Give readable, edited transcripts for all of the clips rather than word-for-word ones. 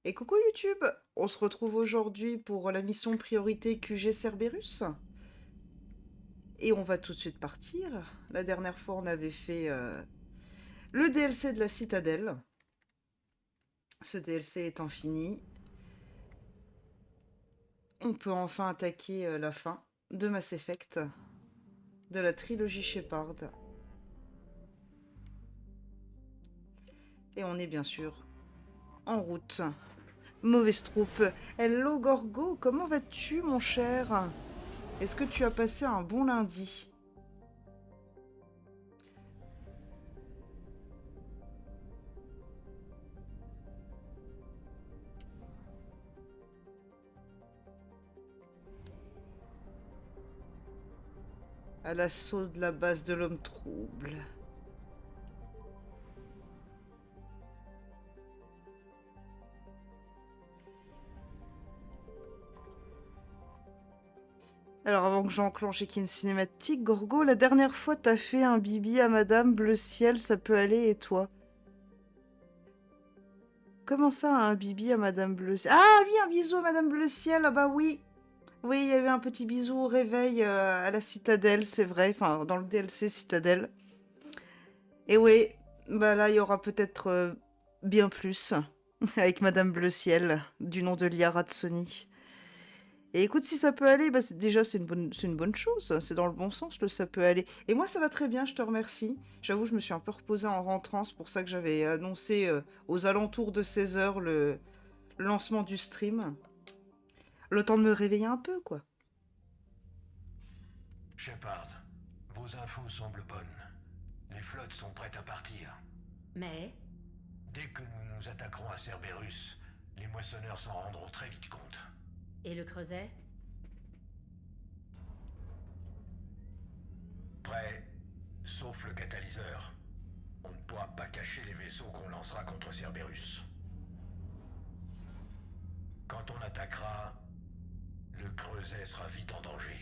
Et coucou YouTube! On se retrouve aujourd'hui pour la mission priorité QG Cerberus. Et on va tout de suite partir. La dernière fois, on avait fait le DLC de la citadelle. Ce DLC étant fini, on peut enfin attaquer la fin de Mass Effect, de la trilogie Shepard. Et on est bien sûr en route. Mauvaise troupe. Hello Gorgo, comment vas-tu mon cher? Est-ce que tu as passé un bon lundi? À l'assaut de la base de l'homme trouble. Alors avant que j'enclenche une cinématique, Gorgo, la dernière fois t'as fait un bibi à Madame Bleu Ciel, ça peut aller et toi? Comment ça un bibi à Madame Bleu Ciel? Ah oui, un bisou à Madame Bleu Ciel, ah bah oui. Oui, il y avait un petit bisou au réveil à la Citadelle, c'est vrai, enfin dans le DLC Citadelle. Et oui, bah là il y aura peut-être bien plus avec Madame Bleu Ciel, du nom de Liara Sony. Et écoute, si ça peut aller, bah déjà c'est une bonne chose, c'est dans le bon sens, le ça peut aller. Et moi ça va très bien, je te remercie. J'avoue, je me suis un peu reposée en rentrant, c'est pour ça que j'avais annoncé aux alentours de 16 heures le lancement du stream. Le temps de me réveiller un peu, quoi. Shepard, vos infos semblent bonnes. Les flottes sont prêtes à partir. Mais Dès que nous nous attaquerons à Cerberus, les moissonneurs s'en rendront très vite compte. et le creuset? Prêt, sauf le catalyseur. On ne pourra pas cacher les vaisseaux qu'on lancera contre Cerberus. Quand on attaquera, le creuset sera vite en danger.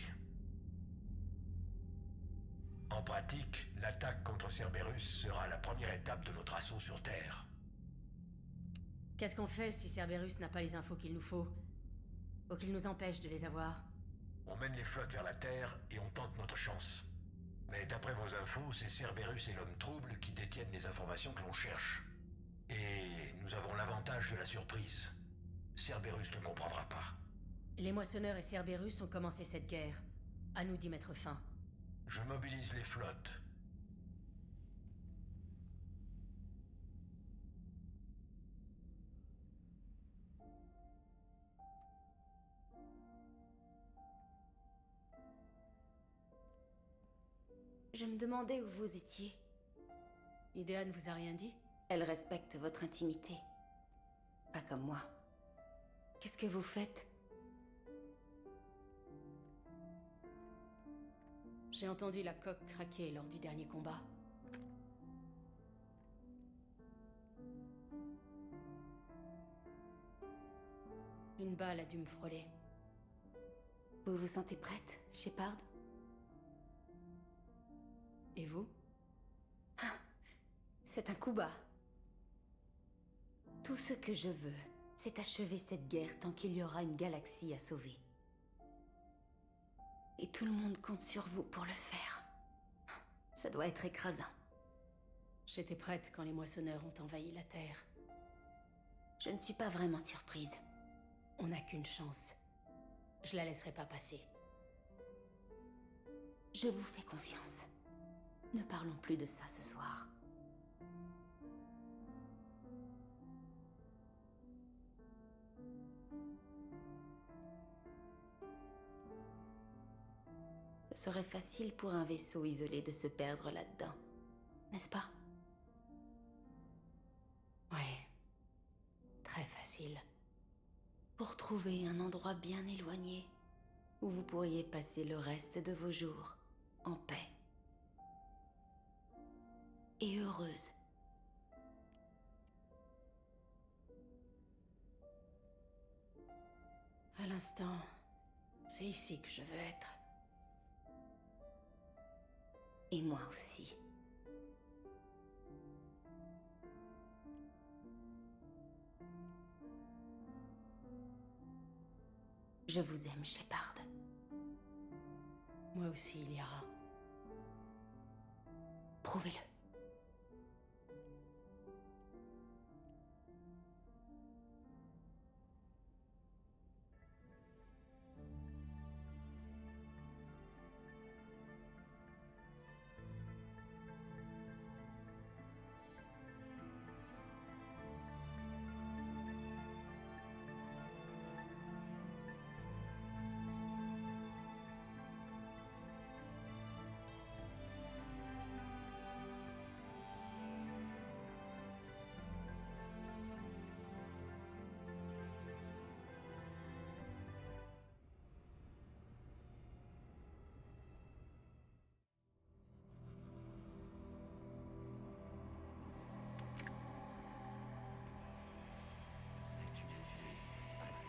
En pratique, l'attaque contre Cerberus sera la première étape de notre assaut sur Terre. Qu'est-ce qu'on fait si Cerberus n'a pas les infos qu'il nous faut? Ou qu'il nous empêche de les avoir? On mène les flottes vers la Terre et on tente notre chance. Mais d'après vos infos, c'est Cerberus et l'homme trouble qui détiennent les informations que l'on cherche. Et nous avons l'avantage de la surprise. Cerberus ne comprendra pas. Les moissonneurs et Cerberus ont commencé cette guerre. À nous d'y mettre fin. Je mobilise les flottes. Je me demandais où vous étiez. Idéa ne vous a rien dit? Elle respecte votre intimité. Pas comme moi. Qu'est-ce que vous faites? J'ai entendu la coque craquer lors du dernier combat. Une balle a dû me frôler. Vous vous sentez prête, Shepard? Et vous? C'est un coup bas. Tout ce que je veux, c'est achever cette guerre tant qu'il y aura une galaxie à sauver. Et tout le monde compte sur vous pour le faire. Ça doit être écrasant. J'étais prête quand les moissonneurs ont envahi la Terre. Je ne suis pas vraiment surprise. On n'a qu'une chance. Je la laisserai pas passer. Je vous fais confiance. Ne parlons plus de ça ce soir. Ce serait facile pour un vaisseau isolé de se perdre là-dedans, n'est-ce pas? Ouais. Très facile. Pour trouver un endroit bien éloigné où vous pourriez passer le reste de vos jours en paix et heureuse. À l'instant, c'est ici que je veux être. Et moi aussi. Je vous aime, Shepard. Moi aussi, Liara. Prouvez-le.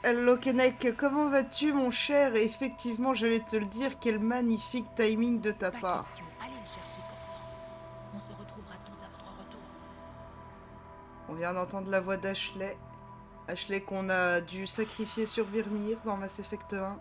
Hello Kennec, comment vas-tu mon cher? Et effectivement, j'allais te le dire, quel magnifique timing de ta Pas part. question, allez le chercher, commandant. On se retrouvera tous à votre retour. On vient d'entendre la voix d'Ashley. Ashley qu'on a dû sacrifier sur Virmir dans Mass Effect 1.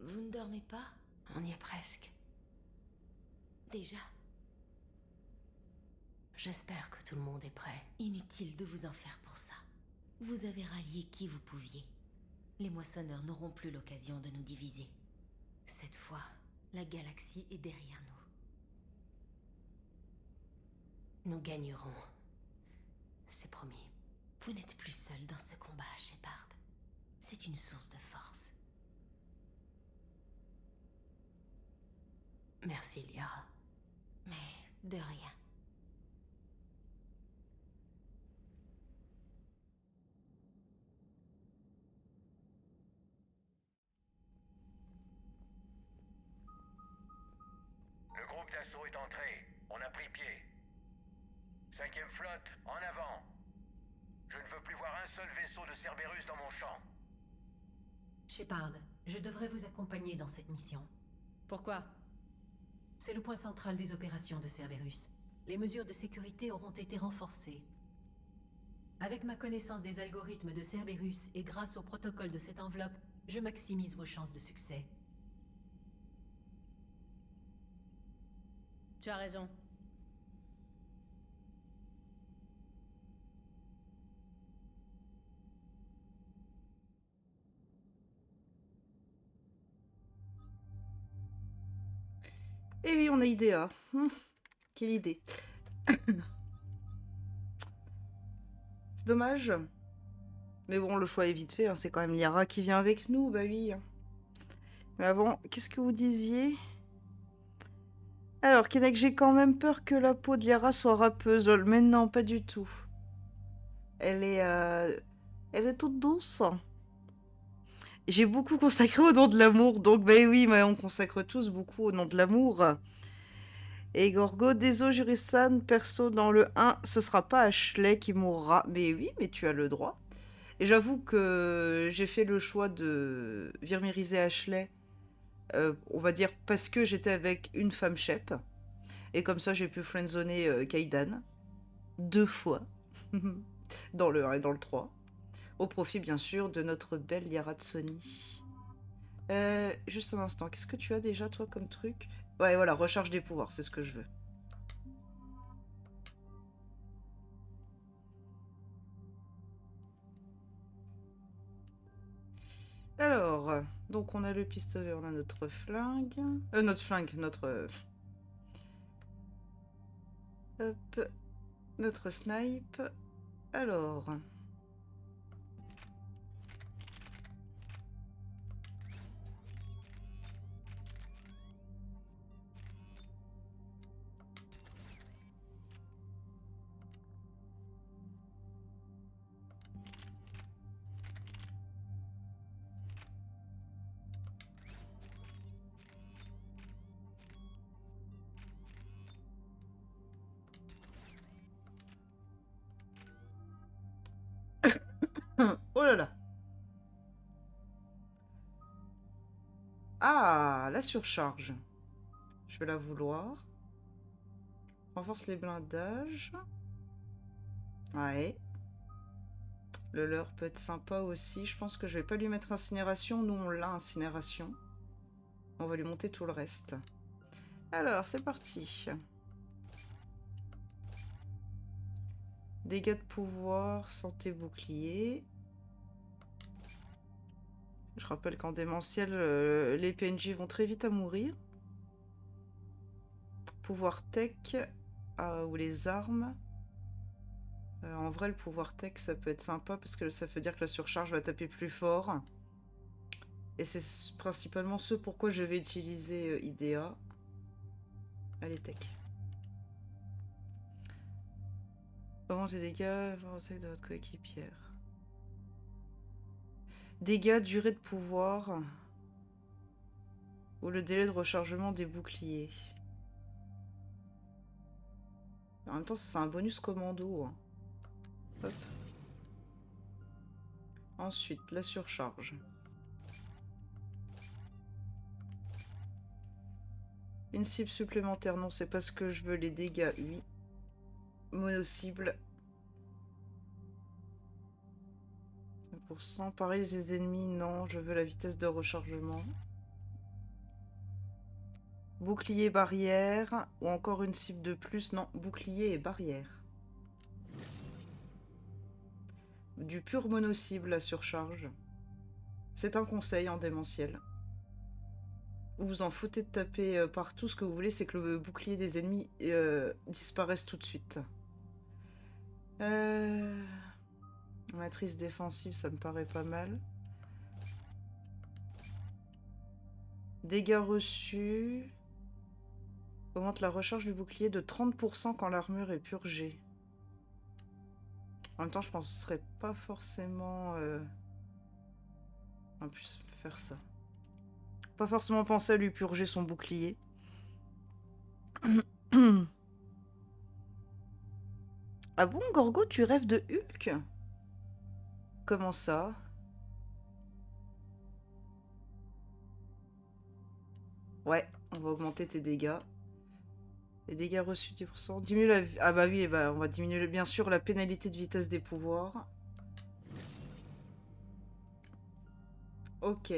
Vous ne dormez pas? On y est presque. Déjà? J'espère que tout le monde est prêt. Inutile de vous en faire pour ça. Vous avez rallié qui vous pouviez. Les moissonneurs n'auront plus l'occasion de nous diviser. Cette fois, la galaxie est derrière nous. Nous gagnerons. C'est promis. Vous n'êtes plus seul dans ce combat, Shepard. C'est une source de force. Merci, Liara. Mais de rien. Le groupe d'assaut est entré. On a pris pied. 5e flotte, en avant. Je ne veux plus voir un seul vaisseau de Cerberus dans mon champ. Shepard, je devrais vous accompagner dans cette mission. Pourquoi? C'est le point central des opérations de Cerberus. Les mesures de sécurité auront été renforcées. Avec ma connaissance des algorithmes de Cerberus et grâce au protocole de cette enveloppe, je maximise vos chances de succès. Tu as raison. Et oui, on a IDEA. Quelle idée. C'est dommage. Mais bon, le choix est vite fait, hein. C'est quand même Liara qui vient avec nous, bah oui. Mais avant, qu'est-ce que vous disiez? Alors, Kennec, j'ai quand même peur que la peau de Liara soit râpeuse. Mais non, pas du tout. Elle est toute douce. J'ai beaucoup consacré au nom de l'amour, donc bah oui, mais on consacre tous beaucoup au nom de l'amour. Et Gorgo, désolé Jurisan, perso dans le 1, ce sera pas Ashley qui mourra. Mais oui, mais tu as le droit. Et j'avoue que j'ai fait le choix de virmiriser Ashley, on va dire parce que j'étais avec une femme chep. Et comme ça, j'ai pu friendzoner Kaidan 2 fois, dans le 1 et dans le 3. Au profit, bien sûr, de notre belle Liara Tsoni. Juste un instant, qu'est-ce que tu as déjà, toi, comme truc? Ouais, voilà, recharge des pouvoirs, c'est ce que je veux. Alors, donc on a le pistolet, on a notre flingue. Hop, notre snipe. Alors... Oh là là. Ah, la surcharge. Je vais la vouloir. Renforce les blindages. Ouais. Le leurre peut être sympa aussi. Je pense que je vais pas lui mettre incinération. Nous, on l'a incinération. On va lui monter tout le reste. Alors, c'est parti. Dégâts de pouvoir, santé, bouclier. Je rappelle qu'en démentiel, les PNJ vont très vite à mourir. Pouvoir tech ou les armes. En vrai, le pouvoir tech, ça peut être sympa parce que ça veut dire que la surcharge va taper plus fort. Et c'est principalement ce pourquoi je vais utiliser IDEA. Allez, tech. Augmente les dégâts de votre coéquipière. Dégâts, durée de pouvoir. Ou le délai de rechargement des boucliers. En même temps, c'est un bonus commando. Hein. Hop. Ensuite, la surcharge. Une cible supplémentaire, non, c'est parce que je veux les dégâts, oui. Mono-cible. 5%. Pareil, les ennemis, non, je veux la vitesse de rechargement. Bouclier, barrière. Ou encore une cible de plus, non, bouclier et barrière. Du pur mono-cible, la surcharge. C'est un conseil en démentiel. Vous en foutez de taper partout, ce que vous voulez, c'est que le bouclier des ennemis disparaisse tout de suite. Matrice défensive, ça me paraît pas mal. Dégâts reçus. Augmente la recharge du bouclier de 30% quand l'armure est purgée. En même temps, je pense que ce serait pas forcément... On peut faire ça. Pas forcément penser à lui purger son bouclier. Ah bon, Gorgo, tu rêves de Hulk? Comment ça? Ouais, on va augmenter tes dégâts. Les dégâts reçus 10%. Diminue la... Ah bah oui, bah on va diminuer bien sûr la pénalité de vitesse des pouvoirs. Ok.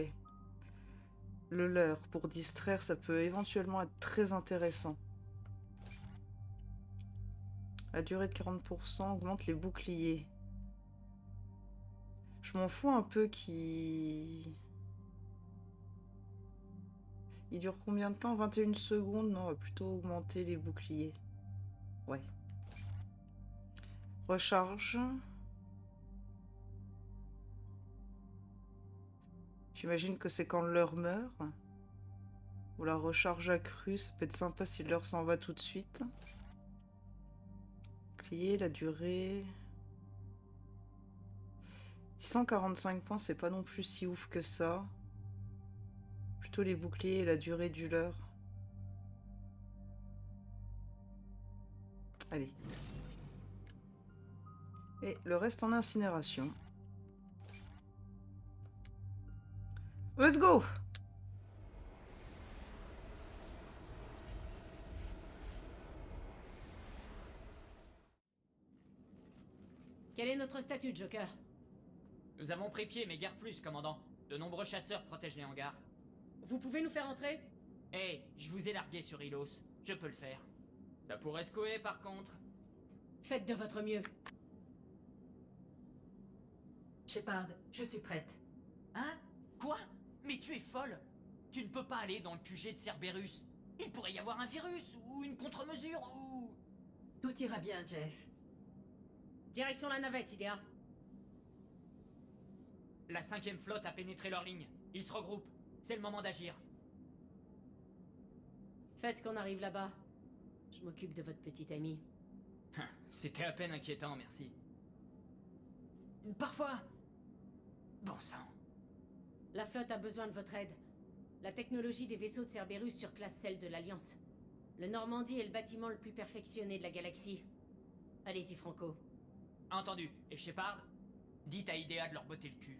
Le leurre pour distraire, ça peut éventuellement être très intéressant. La durée de 40% augmente les boucliers. Je m'en fous un peu qui... Il dure combien de temps? 21 secondes? Non, on va plutôt augmenter les boucliers. Ouais. Recharge. J'imagine que c'est quand l'heure meurt. Ou la recharge accrue, ça peut être sympa si l'heure s'en va tout de suite. Bouclier, la durée... 645 points, c'est pas non plus si ouf que ça. Plutôt les boucliers et la durée du leurre. Allez. Et le reste en incinération. Let's go! Quel est notre statut, Joker? Nous avons pris pied, mais guère plus, commandant. De nombreux chasseurs protègent les hangars. Vous pouvez nous faire entrer? Hé, je vous ai largué sur Ilos. Je peux le faire. Ça pourrait secouer, par contre. Faites de votre mieux. Shepard, je suis prête. Hein? Quoi? Mais tu es folle! Tu ne peux pas aller dans le QG de Cerberus. Il pourrait y avoir un virus, ou une contre-mesure, ou... Tout ira bien, Jeff. Direction la navette, Idea. La 5e flotte a pénétré leur ligne. Ils se regroupent. C'est le moment d'agir. Faites qu'on arrive là-bas. Je m'occupe de votre petite amie. C'était à peine inquiétant, merci. Parfois... Bon sang. La flotte a besoin de votre aide. La technologie des vaisseaux de Cerberus surclasse celle de l'Alliance. Le Normandie est le bâtiment le plus perfectionné de la galaxie. Allez-y, Franco. Entendu. Et Shepard, dites à Idea de leur botter le cul.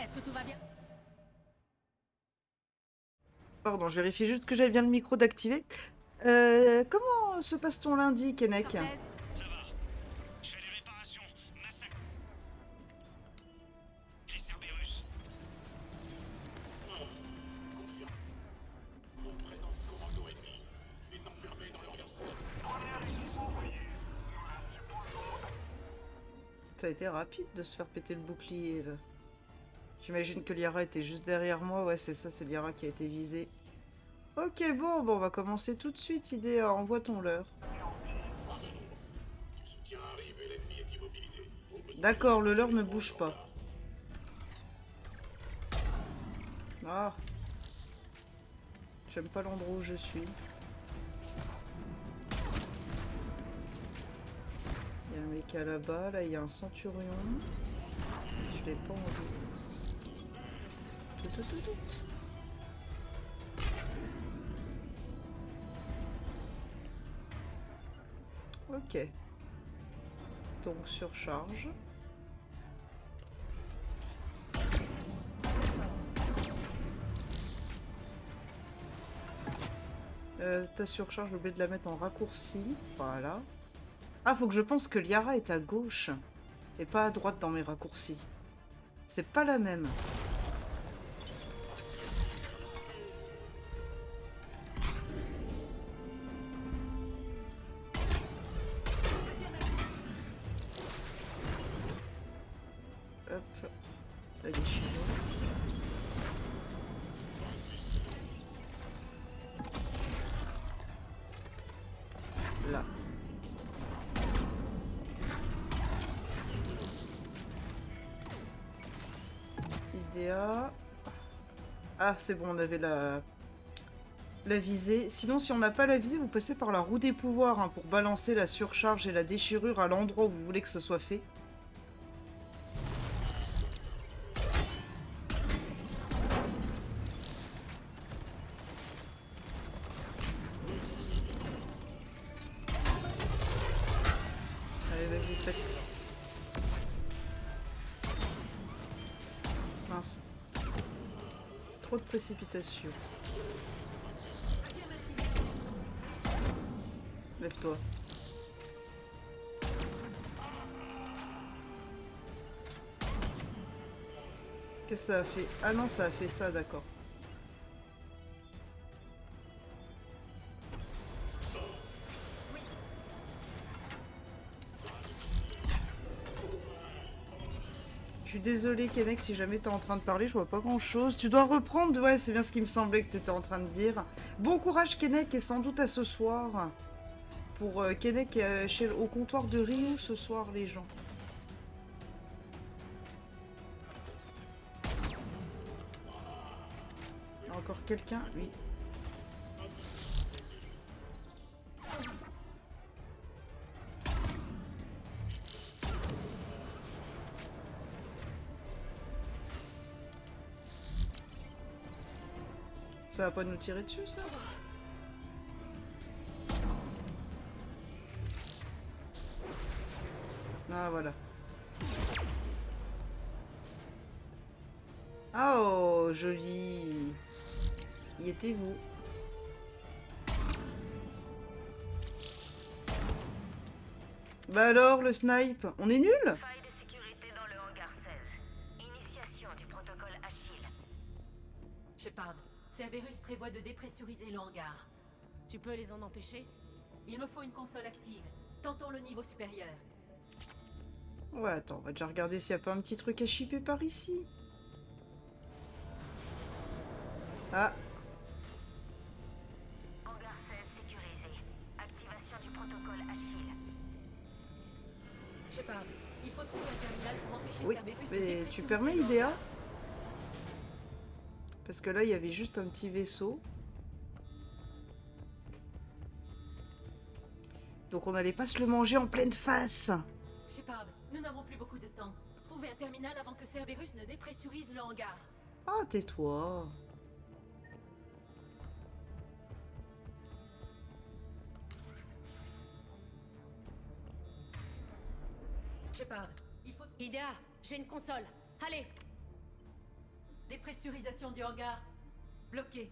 Est-ce que tout va bien? Pardon, je vérifie juste que j'avais bien le micro d'activé. Comment se passe ton lundi, Kennec? Cortez. Ça va. Je fais les réparations. Massacre les Cerberus. Ça a été rapide de se faire péter le bouclier, là. J'imagine que Liara était juste derrière moi. Ouais, c'est ça, c'est Liara qui a été visée. Ok, bon, on va commencer tout de suite, Idea. Envoie ton leurre. D'accord, le leurre ne bouge pas. Ah. J'aime pas l'endroit où je suis. Il y a un mec à là-bas, là il y a un centurion. Je l'ai pas en vue. Tout. Ok. Donc surcharge. Ta surcharge, j'ai oublié de la mettre en raccourci. Voilà. Ah, faut que je pense que Liara est à gauche et pas à droite dans mes raccourcis. C'est pas la même. Hop. La déchirure. Là. Idea. Ah, c'est bon, on avait la visée. Sinon, si on n'a pas la visée, vous passez par la roue des pouvoirs hein, pour balancer la surcharge et la déchirure à l'endroit où vous voulez que ce soit fait. Allez, vas-y, faites. Mince. Trop de précipitation. Lève-toi. Qu'est-ce que ça a fait? Ah non, ça a fait ça, d'accord. Je suis désolée, Kennec, si jamais t'es en train de parler, je vois pas grand-chose. Tu dois reprendre, ouais, c'est bien ce qui me semblait que t'étais en train de dire. Bon courage, Kennec, et sans doute à ce soir. Pour Kennec au comptoir de Rio ce soir, les gens. Encore quelqu'un? Oui. Ça va pas nous tirer dessus, ça? Ah, voilà. Oh, joli. Y étiez-vous? Bah alors, le snipe, on est nul? Faille de sécurité dans le hangar 16. Initiation du protocole Achille. Shepard, Cerberus prévoit de dépressuriser le hangar. Tu peux les en empêcher? Il me faut une console active. Tentons le niveau supérieur. Ouais, attends, on va déjà regarder s'il y a pas un petit truc à shipper par ici. Ah, Hangar 16 sécurisé. Activation du protocole Achille. Shepard, il faut trouver un terminal pour empêcher oui, Cerberus de mais tu dépressuriser permets, le Idéa? hangar. Parce que là, il y avait juste un petit vaisseau. Donc on n'allait pas se le manger en pleine face. Shepard, nous n'avons plus beaucoup de temps. Trouvez un terminal avant que Cerberus ne dépressurise le hangar. Ah, tais-toi. Shepard, il faut trouver Idea, j'ai une console. Allez! dépressurisation du hangar. Bloqué.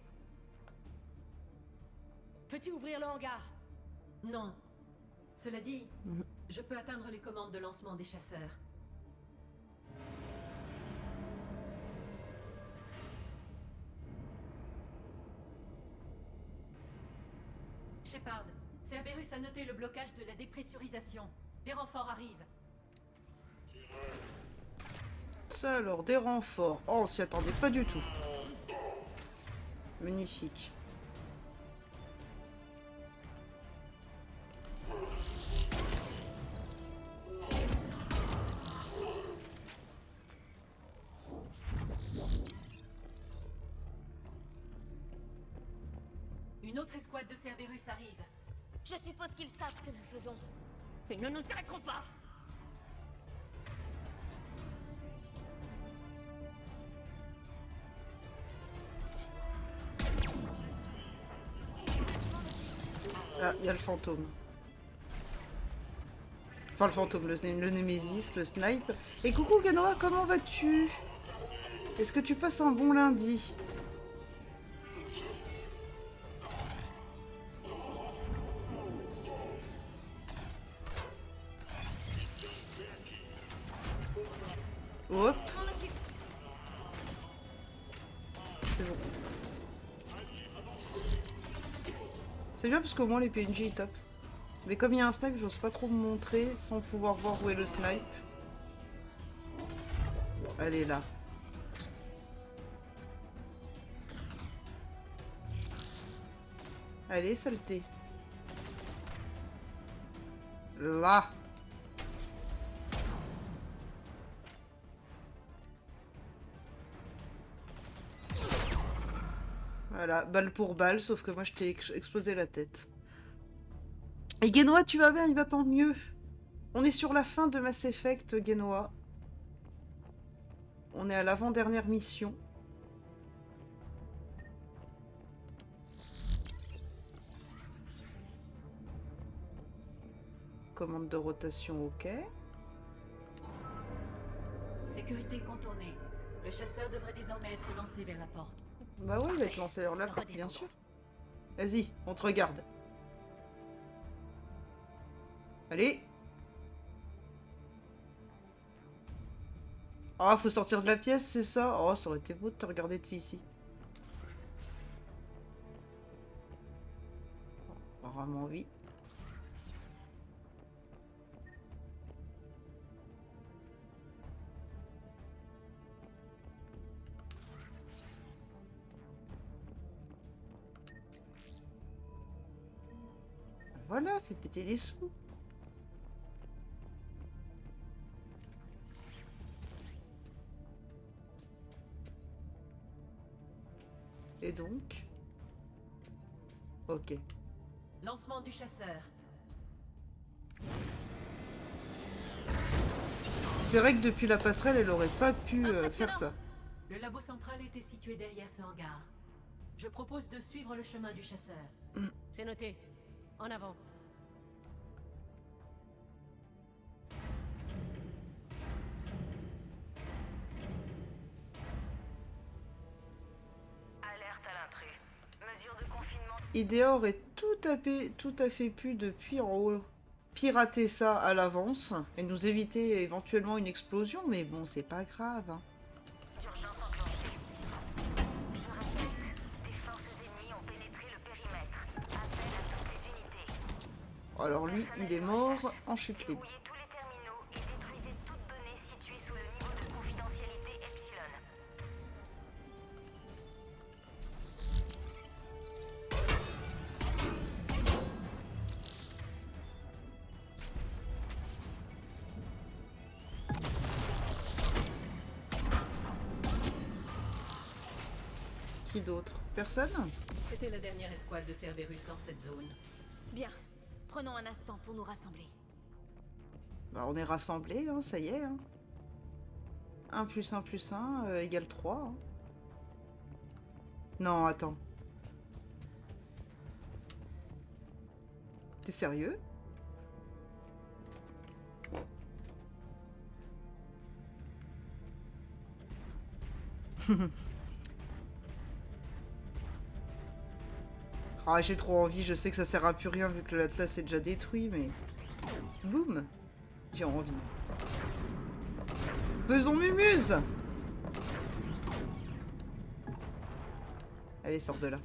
Peux-tu ouvrir le hangar? Non. Cela dit, Mhm. je peux atteindre les commandes de lancement des chasseurs. Shepard, Cerberus a noté le blocage de la dépressurisation. Des renforts arrivent. Ça alors, des renforts. Oh, on s'y attendait pas du tout. Magnifique. Une autre escouade de Cerberus arrive. Je suppose qu'ils savent ce que nous faisons. Ils ne nous arrêteront pas! Ah, il y a le fantôme. Enfin, le fantôme, le Némésis, le snipe. Et coucou Ganoa, comment vas-tu? Est-ce que tu passes un bon lundi? Hop. C'est bon. C'est bien parce qu'au moins les PNJ ils tapent. Mais comme il y a un snipe, j'ose pas trop me montrer sans pouvoir voir où est le snipe. Elle est là. Allez, saleté. Là. Voilà, balle pour balle, sauf que moi je t'ai explosé la tête. Et Genoa, tu vas bien, il va tant mieux. On est sur la fin de Mass Effect, Genoa. On est à l'avant-dernière mission. Commande de rotation, ok. Sécurité contournée. Le chasseur devrait désormais être lancé vers la porte. Bah ouais, il va être lancé vers la porte, bien Redescendons. sûr. Vas-y, on te regarde. Allez. Ah, faut sortir de la pièce, c'est ça? Oh, ça aurait été beau de te regarder depuis ici. Apparemment, oui. Voilà, fais péter les sous. Et donc? Ok. Lancement du chasseur. C'est vrai que depuis la passerelle, elle aurait pas pu faire ça. Le labo central était situé derrière ce hangar. Je propose de suivre le chemin du chasseur. C'est noté. En avant. Alerte à l'intrus. Mesure de confinement. Idea aurait tout à fait pu, depuis en haut, pirater ça à l'avance et nous éviter éventuellement une explosion, mais bon, c'est pas grave. Hein. D'urgence enclenchée. Je répète, des forces ennemies ont pénétré le périmètre. Appel à toutes les unités. Alors lui, il est mort en chute libre. Verrouillez tous les terminaux et détruisez toute donnée située sous le niveau de confidentialité Epsilon. Qui d'autre? Personne? C'était la dernière escouade de Cerberus dans cette zone. Bien. Prenons un instant pour nous rassembler. Bah, on est rassemblés, hein, ça y est. Hein. 1 + 1 + 1 égale 3. Hein. Non, attends. T'es sérieux? Ah, j'ai trop envie, je sais que ça sert à plus rien vu que l'Atlas est déjà détruit, mais... Boum! J'ai envie. Faisons mumuse! Allez, sors de là.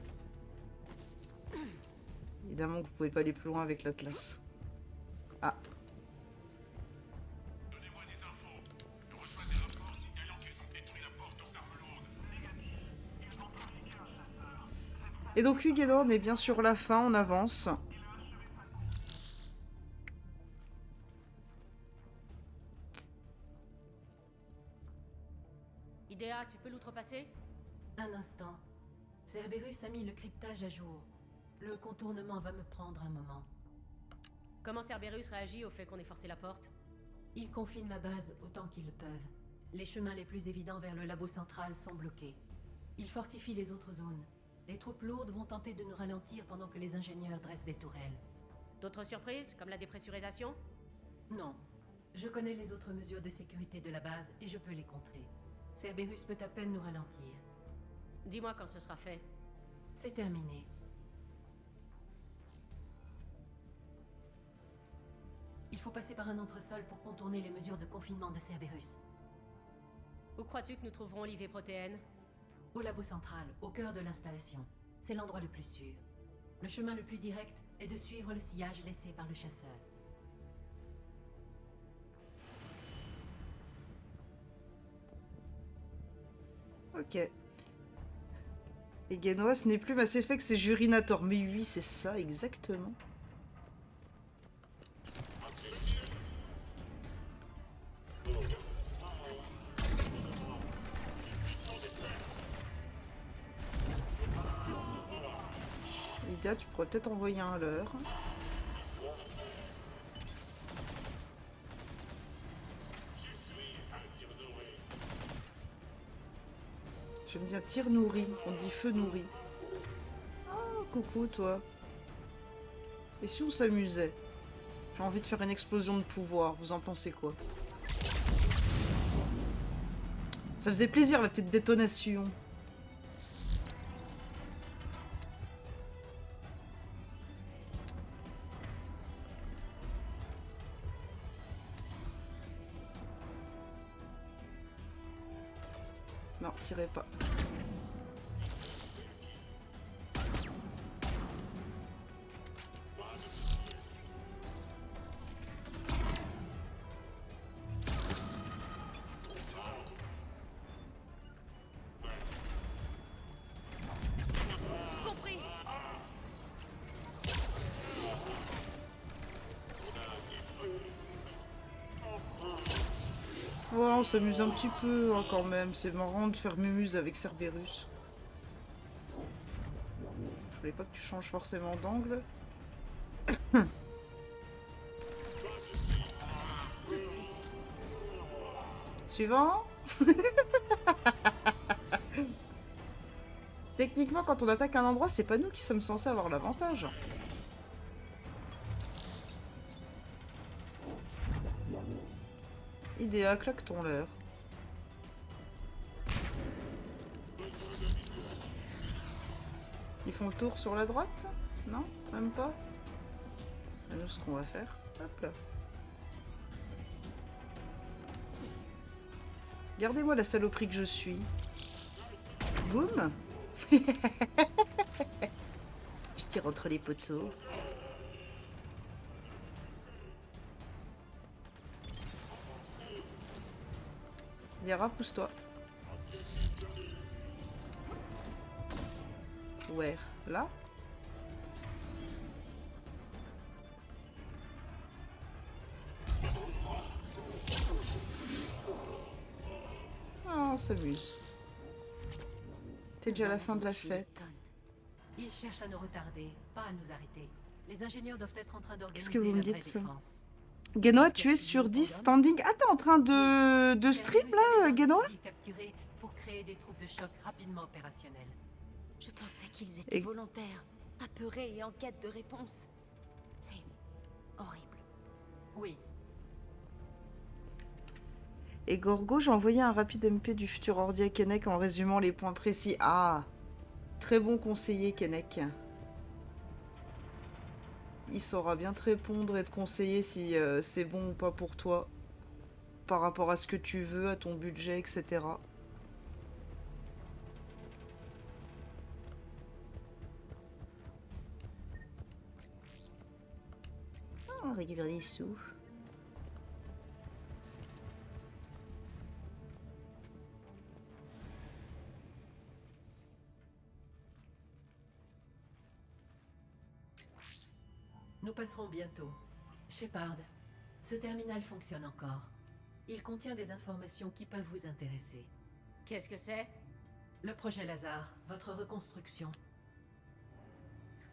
Évidemment que vous pouvez pas aller plus loin avec l'Atlas. Ah. Donnez-moi des infos. Je reçois des rapports signalant qu'ils ont détruit la porte aux armes lourdes. Et donc Huguenot, on est bien sur la fin, on avance. Idea, tu peux l'outrepasser? Un instant. Cerberus a mis le cryptage à jour. Le contournement va me prendre un moment. Comment Cerberus réagit au fait qu'on ait forcé la porte? Ils confinent la base autant qu'ils le peuvent. Les chemins les plus évidents vers le labo central sont bloqués. Ils fortifient les autres zones. Des troupes lourdes vont tenter de nous ralentir pendant que les ingénieurs dressent des tourelles. D'autres surprises, comme la dépressurisation? Non. Je connais les autres mesures de sécurité de la base et je peux les contrer. Cerberus peut à peine nous ralentir. Dis-moi quand ce sera fait. C'est terminé. Il faut passer par un entresol pour contourner les mesures de confinement de Cerberus. Où crois-tu que nous trouverons l'IV protéine? Au labo central, au cœur de l'installation. C'est l'endroit le plus sûr. Le chemin le plus direct est de suivre le sillage laissé par le chasseur. Ok. Et Genoa, ce n'est plus Mass Effect, c'est Jurinator. Mais oui, c'est ça, exactement. Lydia, tu pourrais peut-être envoyer un leurre. J'aime bien tir nourri, on dit feu nourri. Oh, coucou toi. Et si on s'amusait? J'ai envie de faire une explosion de pouvoir, vous en pensez quoi? Ça faisait plaisir la petite détonation. Non, tirez pas. Compris. Ouais, on s'amuse un petit peu hein, quand même. C'est marrant de faire mumuse avec Cerberus. Je voulais pas que tu changes forcément d'angle. Suivant. Techniquement, quand on attaque un endroit, c'est pas nous qui sommes censés avoir l'avantage. Idéa, claque ton leurre. Ils font le tour sur la droite? Non? Même pas? Et nous, ce qu'on va faire. Hop là. Regardez-moi la saloperie que je suis. Boum. Je tire entre les poteaux. Yara, pousse-toi. Ouais, là. Ah, on s'amuse. C'est déjà la fin de la fête. Ils cherchent à nous retarder, pas à nous arrêter. Les ingénieurs doivent être en train Qu'est-ce d'organiser que vous me la vraie dites? défense. Genoa, tu es sur 10 standing. Ah, t'es en train de stream là, Genoa? Capturés pour créer des troupes de choc rapidement opérationnelles. Je pensais qu'ils étaient Et- volontaires, apeurés et en quête de réponse. C'est horrible. Oui, Et Gorgo, j'ai envoyé un rapide MP du futur ordi à Kennec en résumant les points précis. Ah, très bon conseiller, Kennec. Il saura bien te répondre et te conseiller si c'est bon ou pas pour toi, par rapport à ce que tu veux, à ton budget, etc. Ah, on récupère des sous. nous passerons bientôt. Shepard, ce terminal fonctionne encore. Il contient des informations qui peuvent vous intéresser. Qu'est-ce que c'est? Le projet Lazare, votre reconstruction.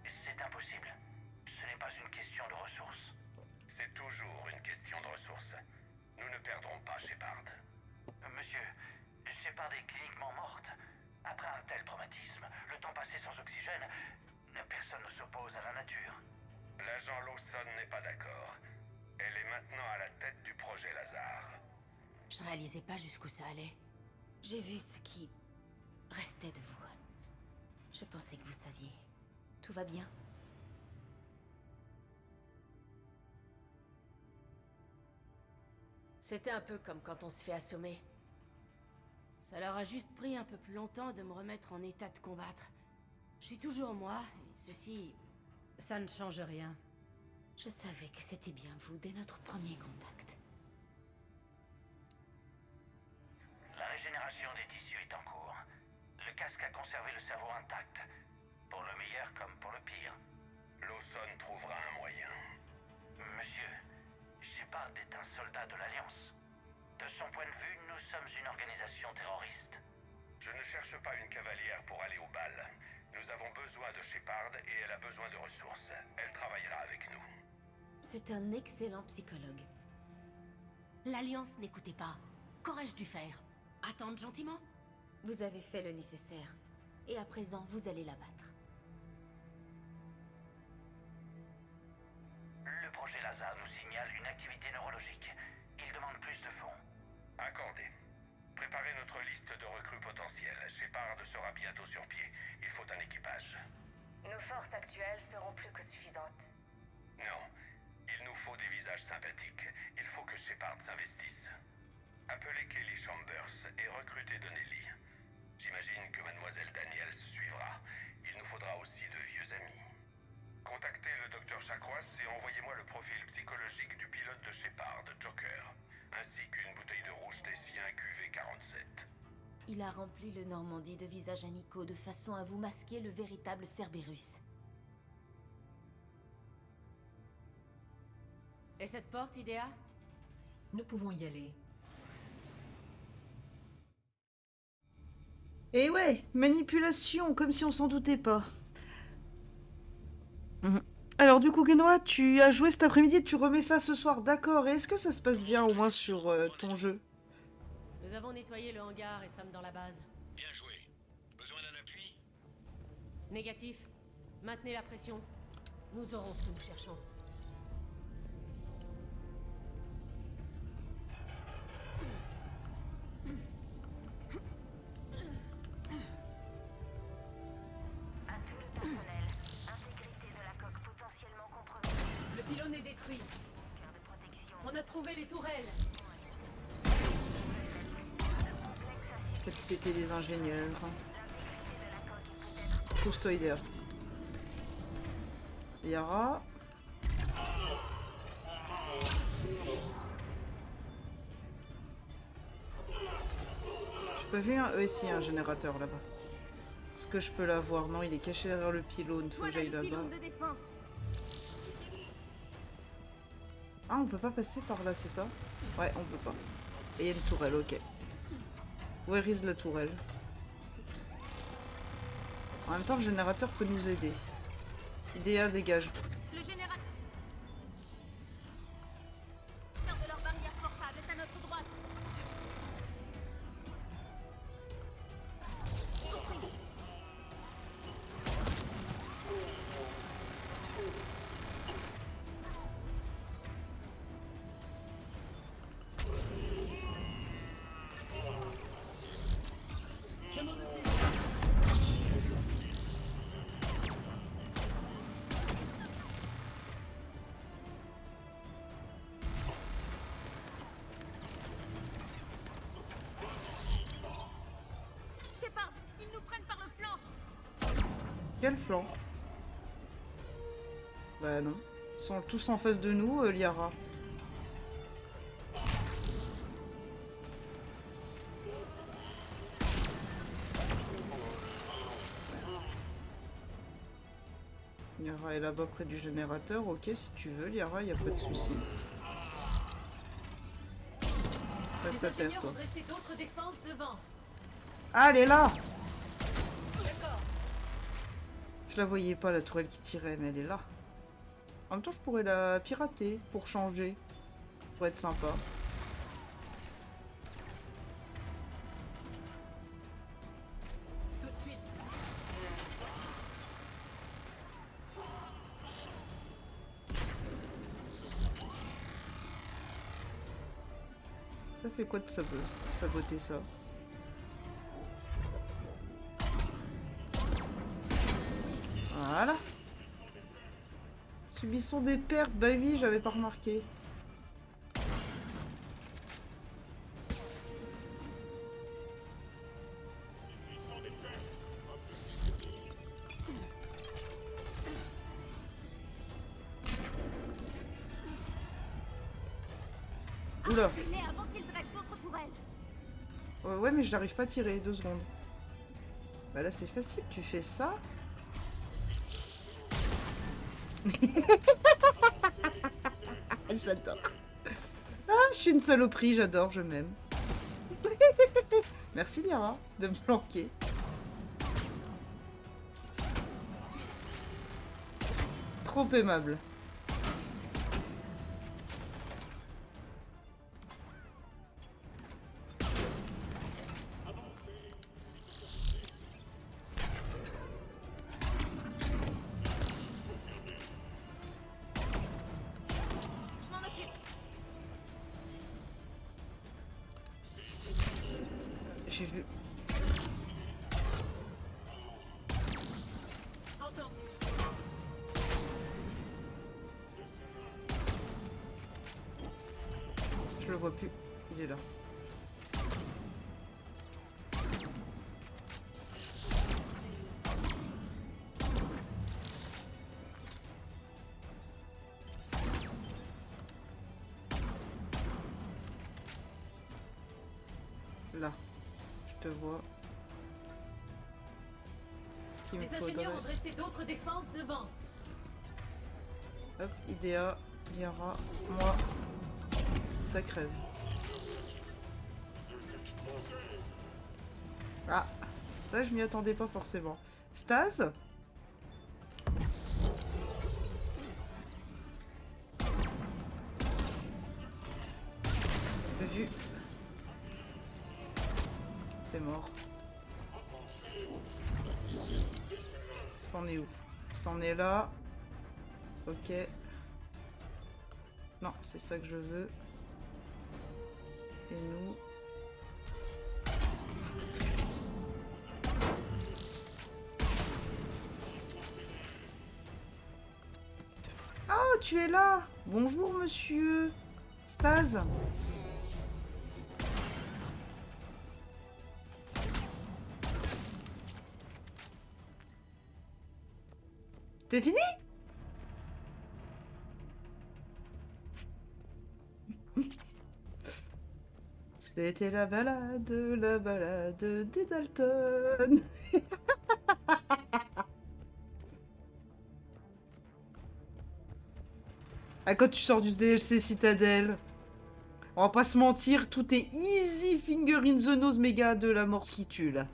C'est impossible. Ce n'est pas une question de ressources. C'est toujours une question de ressources. Nous ne perdrons pas Shepard. Monsieur, Shepard est cliniquement morte. Après un tel traumatisme, le temps passé sans oxygène, personne ne s'oppose à la nature. L'agent Lawson n'est pas d'accord. Elle est maintenant à la tête du projet Lazare. Je réalisais pas jusqu'où ça allait. J'ai vu ce qui restait de vous. Je pensais que vous saviez. Tout va bien? C'était un peu comme quand on se fait assommer. Ça leur a juste pris un peu plus longtemps de me remettre en état de combattre. Je suis toujours moi, et ceci, ça ne change rien. Je savais que c'était bien vous dès notre premier contact. La régénération des tissus est en cours. Le casque a conservé le cerveau intact. Pour le meilleur comme pour le pire. Lawson trouvera un moyen. Monsieur, Shepard est un soldat de l'Alliance. De son point de vue, nous sommes une organisation terroriste. Je ne cherche pas une cavalière pour aller au bal. Nous avons besoin de Shepard et elle a besoin de ressources. Elle travaillera avec nous. C'est un excellent psychologue. L'Alliance n'écoutait pas. Qu'aurais-je dû faire? Attendre gentiment? Vous avez fait le nécessaire. Et à présent, vous allez l'abattre. Le projet Lazare nous signale une activité neurologique. Il demande plus de fonds. Accordé. Préparez notre liste de recrues potentielles. Shepard sera bientôt sur pied. Il faut un équipage. Nos forces actuelles seront plus que suffisantes. Non. Il nous faut des visages sympathiques. Il faut que Shepard s'investisse. Appelez Kelly Chambers et recrutez Donnelly. J'imagine que Mademoiselle Daniels suivra. Il nous faudra aussi de vieux amis. Contactez le docteur Chakras et envoyez-moi le profil psychologique du pilote de Shepard, Joker, ainsi qu'une bouteille de rouge Tessien QV47. Il a rempli le Normandie de visages amicaux de façon à vous masquer le véritable Cerberus. Et cette porte, Idéa? Nous pouvons y aller. Et ouais, manipulation, comme si on s'en doutait pas. Alors du coup, Genoa, tu as joué cet après-midi et tu remets ça ce soir, d'accord. Et est-ce que ça se passe bien au moins sur ton jeu? Nous avons nettoyé le hangar et sommes dans la base. Bien joué. Besoin d'un appui? Négatif. Maintenez la pression. Nous aurons ce que nous cherchons. À tout le personnel, intégrité de la coque potentiellement compromise. Le pylône est détruit. Cœur de protection. On a trouvé les tourelles. Faites péter les ingénieurs. L'intégrité de la coque est peut-être Pousse-toi, Idea. Liara. J'ai pas vu un... ici, un générateur là-bas. Est-ce que je peux l'avoir? Non, il est caché derrière le pylône. Faut que j'aille là-bas. de défense. Ah, on peut pas passer par là, c'est ça? Ouais, on peut pas. Et il y a une tourelle, ok. Where is la tourelle? En même temps, le générateur peut nous aider. Idea, dégage. Le générateur de leur barrière portable est à notre droite. Shepard, ils nous prennent par le flanc. Quel flanc? Bah non. Ils sont tous en face de nous, Liara. Liara est là-bas près du générateur. Ok, si tu veux, Liara, y a pas de souci. Reste à Les terre, ingénieurs toi. ont dressé d'autres défenses devant. Ah, elle est là! D'accord. Je la voyais pas, la tourelle qui tirait, mais elle est là. En même temps, je pourrais la pirater pour changer. Pour être sympa. Tout de suite. Ça fait quoi de saboter ça? Voilà. Subissons des pertes. Bah oui, j'avais pas remarqué. Oula. Avant qu'ils dressent d'autres tourelles. Ouais, mais je n'arrive pas à tirer. 2 secondes. Bah là, c'est facile. Tu fais ça. J'adore. Ah, je suis une saloperie. J'adore. Je m'aime. Merci, Liara, de me planquer. Trop aimable. Je m'en occupe. J'ai vu. Entends. Je le vois plus. Il est là. Là. Je te vois. Ce qu'il me Les faudrait. ingénieurs ont dressé d'autres défenses devant. Hop, Idea, Liara, moi. Ça crève. Ah, ça je m'y attendais pas forcément. Stase? Vu. T'es mort. C'en est où? C'en est là. Ok. Non, c'est ça que je veux. Et nous... Oh, tu es là! Bonjour, monsieur. Stase. T'es fini? C'était la balade des Dalton. Ah, quand tu sors du DLC Citadel, on va pas se mentir, tout est easy finger in the nose méga de la mort qui tue là.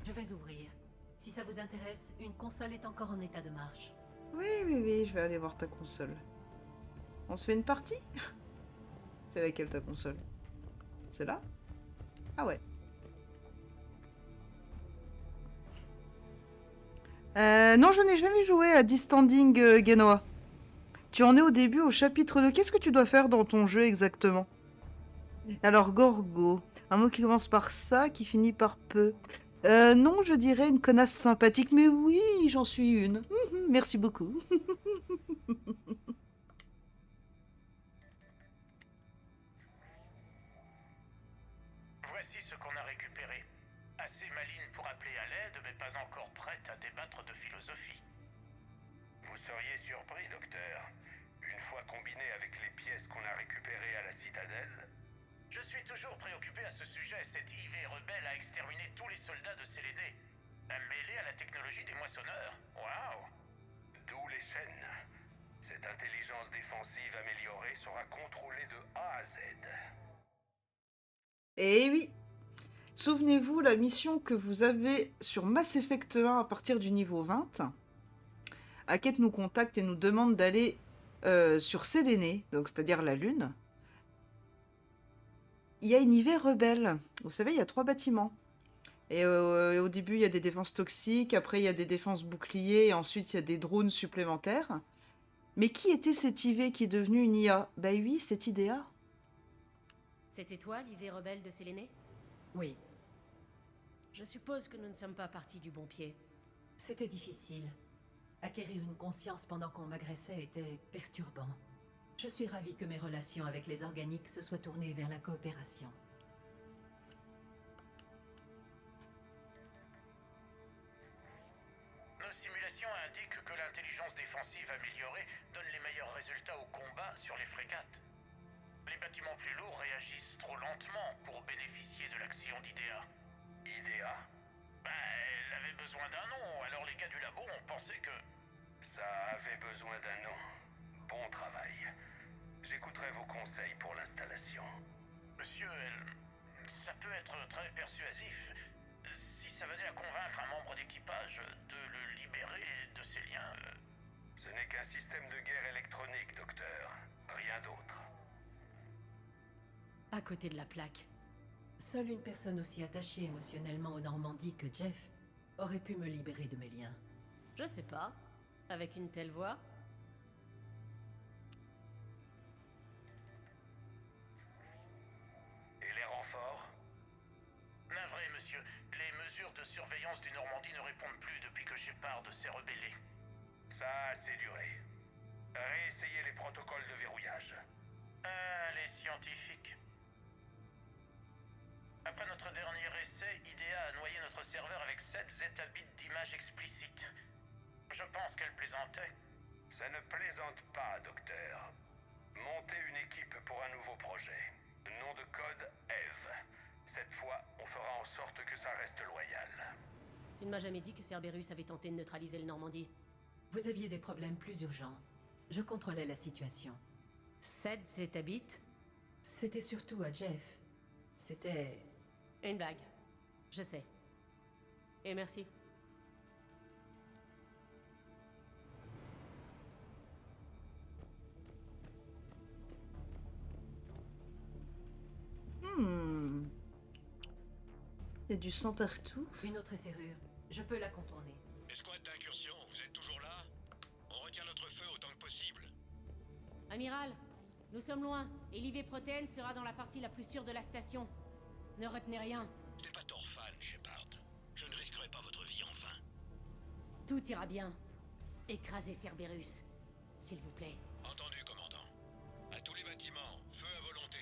Je vais ouvrir. Si ça vous intéresse, une console est encore en état de marche. Oui, oui, oui, je vais aller voir ta console. On se fait une partie? C'est laquelle ta console? C'est là? Ah ouais. Non, je n'ai jamais joué à Distanding Genoa. Tu en es au début, au chapitre 2. Qu'est-ce que tu dois faire dans ton jeu exactement? Alors, Gorgo. Un mot qui commence par ça, qui finit par peu. Non, je dirais une connasse sympathique, mais oui, j'en suis une. Merci beaucoup. Voici ce qu'on a récupéré. Assez maligne pour appeler à l'aide, mais pas encore prête à débattre de philosophie. Vous seriez surpris, docteur. Une fois combiné avec les pièces qu'on a récupérées à la citadelle... Je suis toujours préoccupé à ce sujet. Cette IV rebelle a exterminé tous les soldats de Séléné. Mêlée à la technologie des moissonneurs. Waouh! D'où les chaînes. Cette intelligence défensive améliorée sera contrôlée de A à Z. Eh oui. Souvenez-vous, la mission que vous avez sur Mass Effect 1 à partir du niveau 20. Hackett nous contacte et nous demande d'aller sur Séléné, donc c'est-à-dire la Lune. Il y a une IV rebelle. Vous savez, il y a 3 bâtiments. Et au début, il y a des défenses toxiques, après il y a des défenses boucliers, et ensuite il y a des drones supplémentaires. Mais qui était cette IV qui est devenue une IA? Bah oui, cette IDEA. C'était toi, l'IV rebelle de Séléné? Oui, Je suppose que nous ne sommes pas partis du bon pied. c'était difficile. Acquérir une conscience pendant qu'on m'agressait était perturbant. Je suis ravie que mes relations avec les organiques se soient tournées vers la coopération. Nos simulations indiquent que l'intelligence défensive améliorée donne les meilleurs résultats au combat sur les frégates. Les bâtiments plus lourds réagissent trop lentement pour bénéficier de l'action d'IDEA. IDEA? Bah, elle avait besoin d'un nom, alors les gars du labo ont pensé que... Ça avait besoin d'un nom. Bon travail. J'écouterai vos conseils pour l'installation. Monsieur, ça peut être très persuasif. Si ça venait à convaincre un membre d'équipage de le libérer de ses liens... Ce n'est qu'un système de guerre électronique, docteur. Rien d'autre. À côté de la plaque. Seule une personne aussi attachée émotionnellement aux Normandies que Jeff aurait pu me libérer de mes liens. Je sais pas. Avec une telle voix? Et les renforts? Navré, monsieur. Les mesures de surveillance du Normandie ne répondent plus depuis que Shepard s'est rebellé. Ça a assez duré. Réessayez les protocoles de verrouillage. Les scientifiques. Après notre dernier essai, IDEA a noyé notre serveur avec 7 zétabits d'images explicites. Je pense qu'elle plaisantait. Ça ne plaisante pas, docteur. Montez une équipe pour un nouveau projet. Nom de code Eve. Cette fois, on fera en sorte que ça reste loyal. Tu ne m'as jamais dit que Cerberus avait tenté de neutraliser le Normandie. Vous aviez des problèmes plus urgents. Je contrôlais la situation. 7 zétabits? C'était surtout à Jeff. C'était... Une blague. Je sais. Et merci. Il y a du sang partout. Une autre serrure. Je peux la contourner. Escouade d'incursion, vous êtes toujours là? On retient notre feu autant que possible. Amiral, nous sommes loin, et l'IV Protéine sera dans la partie la plus sûre de la station. Ne retenez rien. C'est pas Torfan, Shepard. Je ne risquerai pas votre vie en vain. Tout ira bien. Écrasez Cerberus, s'il vous plaît. Entendu, commandant. À tous les bâtiments, feu à volonté.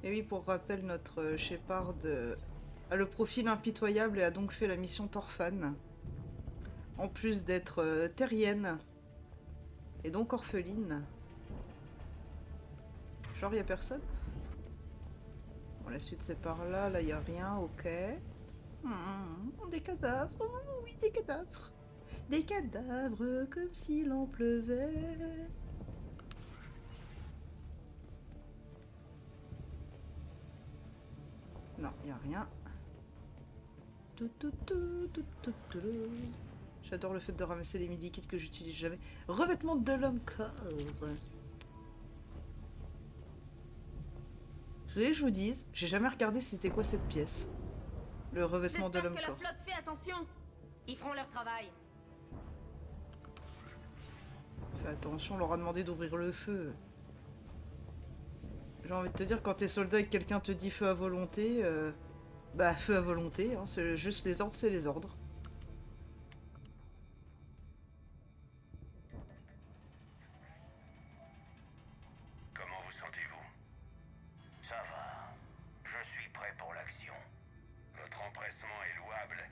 Et oui, pour rappel, notre Shepard a le profil impitoyable et a donc fait la mission Torfan. En plus d'être terrienne. Et donc orpheline. Genre, y a personne? Bon, la suite c'est par là, là y a rien, ok. Des cadavres, oui, des cadavres. Des cadavres comme s'il en pleuvait. Non, y a rien. J'adore le fait de ramasser les midi-kits que j'utilise jamais. Revêtement de l'homme corps. Vous voulez que je vous dise, j'ai jamais regardé c'était quoi cette pièce. Le revêtement de l'homme corps. Flotte fait attention. Ils feront leur travail. Fais attention, on leur a demandé d'ouvrir le feu. J'ai envie de te dire, quand t'es soldat et que quelqu'un te dit feu à volonté, bah feu à volonté, hein, c'est juste les ordres, c'est les ordres. Comment vous sentez-vous? Ça va. Je suis prêt pour l'action. Votre empressement est louable,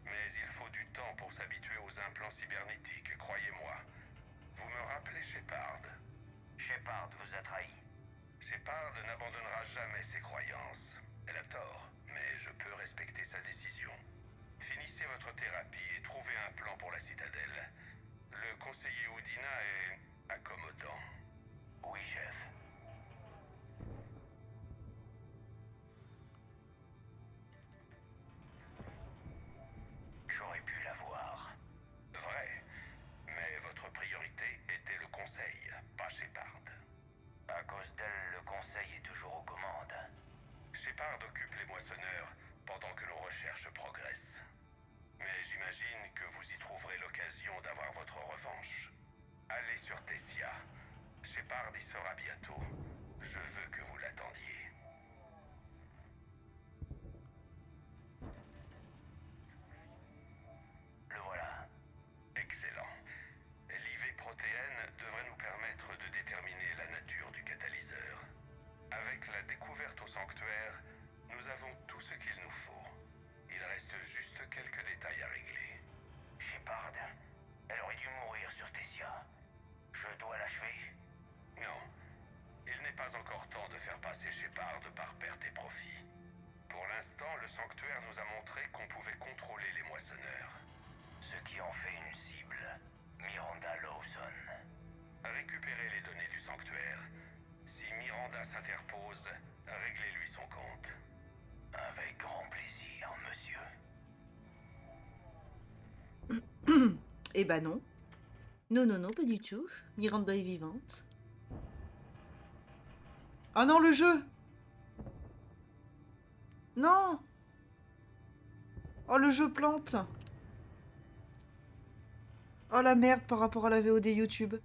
mais il faut du temps pour s'habituer aux implants cybernétiques, croyez-moi. Vous me rappelez Shepard? Shepard vous a trahi. Shepard n'abandonnera jamais ses croyances. Elle a tort, mais je peux respecter sa décision. Finissez votre thérapie et trouvez un plan pour la citadelle. Le conseiller Houdina est accommodant. Oui, chef. J'aurais pu la voir. Vrai, mais votre priorité était le conseil, pas Shepard. À cause d'elle, le conseil est toujours aux commandes. Shepard occupe les moissonneurs pendant que nos recherches progressent. Mais j'imagine que vous y trouverez l'occasion d'avoir votre revanche. Allez sur Tessia. Shepard y sera bientôt. Je veux que vous l'attendiez. Le voilà. Excellent. L'IV Protéine devrait nous permettre de déterminer la nature du catalyseur. Avec la découverte au sanctuaire, nous avons tout ce qu'il nous faut. Il reste juste quelques détails à régler. Shepard, elle aurait dû mourir sur Tessia. Je dois l'achever? Non. Il n'est pas encore temps de faire passer Shepard par perte et profit. Pour l'instant, le sanctuaire nous a montré qu'on pouvait contrôler les moissonneurs. Ce qui en fait une cible, Miranda Lawson. Récupérez les données du sanctuaire. Si Miranda s'interpose, réglez-lui son compte. Avec grand plaisir, monsieur. Eh ben non. Non, non, non, pas du tout. Miranda est vivante. Ah non, le jeu! Non! Oh, le jeu plante! Oh la merde par rapport à la VOD YouTube.